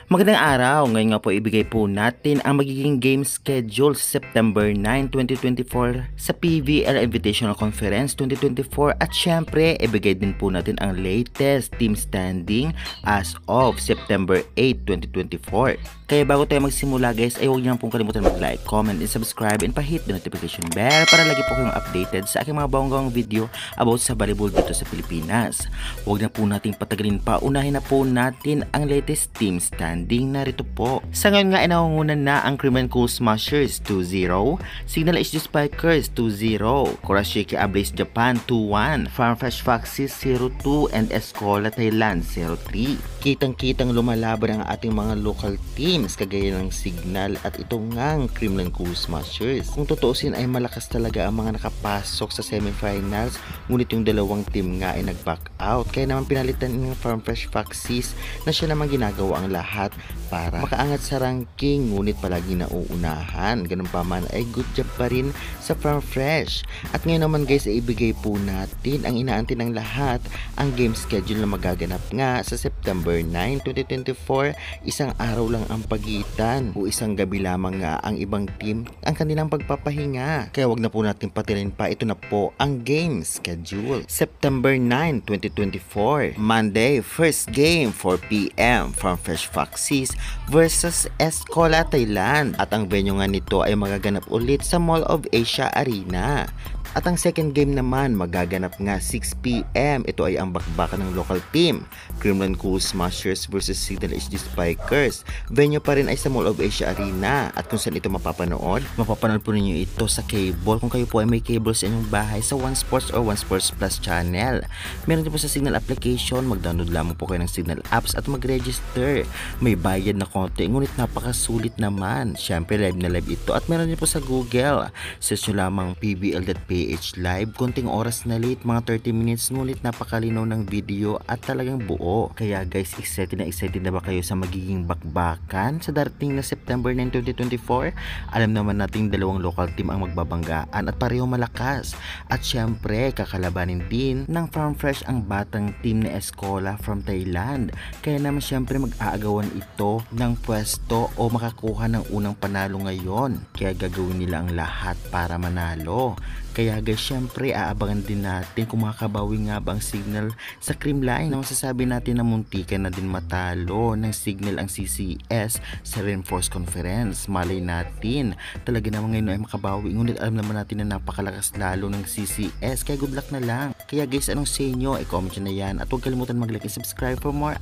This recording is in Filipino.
Magandang araw! Ngayon nga po ibigay po natin ang magiging game schedule sa September 9, 2024 sa PVL Invitational Conference 2024 at syempre ibigay din po natin ang latest team standing as of September 8, 2024. Kaya bago tayo magsimula guys ay huwag niyo pong kalimutan mag-like, comment, and subscribe and pa-hit the notification bell para lagi po kayong updated sa aking mga bonggang video about sa volleyball dito sa Pilipinas. Huwag na po nating patagalin pa, unahin na po natin ang latest team standing. Narito po. Sa ngayon nga ay nangungunan na ang Creamline Cool Smashers 2-0, Signal HD Spikers 2-0, Kurashiki Ablaze Japan 2-1, Farmfresh Foxes 0-2, and Escola Thailand 0-3. Kitang-kitang lumalaban ang ating mga local teams kagaya ng Signal at ito ngang Creamline Cool Smashers. Kung tutuusin ay malakas talaga ang mga nakapasok sa semifinals, ngunit yung dalawang team nga ay nag-back out. Kaya naman pinalitan ng Farmfresh Foxes na siya naman ginagawa ang lahat para makaangat sa ranking, ngunit palagi nauunahan. Ganun pa man ay good job pa rin sa Farmfresh. At ngayon naman guys ay ibigay po natin ang inaantay ng lahat, ang game schedule na magaganap nga sa September 9, 2024. Isang araw lang ang pagitan o isang gabi lamang nga ang ibang team ang kanilang pagpapahinga. Kaya wag na po natin patilin pa, ito na po ang game schedule. September 9, 2024, Monday, first game 4 PM, Farmfresh Foxes versus Escola Thailand. At ang venue nga nito ay magaganap ulit sa Mall of Asia Arena. At ang second game naman magaganap nga 6 PM. Ito ay ang bakbakan ng local team, Creamline Cool Smashers versus Signal HD Spikers. Venue pa rin ay sa Mall of Asia Arena. At kung saan ito mapapanood? Mapapanood po ninyo ito sa cable kung kayo po ay may cable sa inyong bahay sa One Sports or One Sports Plus channel. Meron din po sa Signal application, mag-download lamang po kayo ng Signal apps at mag-register. May bayad na konti, ngunit napakasulit naman. Syempre live na live ito. At meron din po sa Google. Search nyo lamang pbl.ph live. Konting oras na late, mga 30 minutes, ngunit napakalinaw ng video at talagang buo. Kaya guys, excited na ba kayo sa magiging bakbakan sa darating na September 9, 2024? Alam naman nating dalawang local team ang magbabanggaan at pareho malakas. At syempre, kakalabanin din ng Farmfresh ang batang team ni Escola from Thailand. Kaya naman syempre mag-aagawan ito ng pwesto o makakuha ng unang panalo ngayon. Kaya gagawin nila ang lahat para manalo. Kaya guys, syempre aabangan din natin kung makakabawi nga ba ang Signal sa Creamline. Na masasabi natin na muntikan na din matalo ng Signal ang CCS sa Reinforced Conference. Malay natin, talaga naman ngayon ay makabawi. Ngunit alam naman natin na napakalakas lalo ng CCS. Kaya good luck na lang. Kaya guys, anong sa inyo? I-comment nyo na yan. At huwag kalimutan mag-like and subscribe for more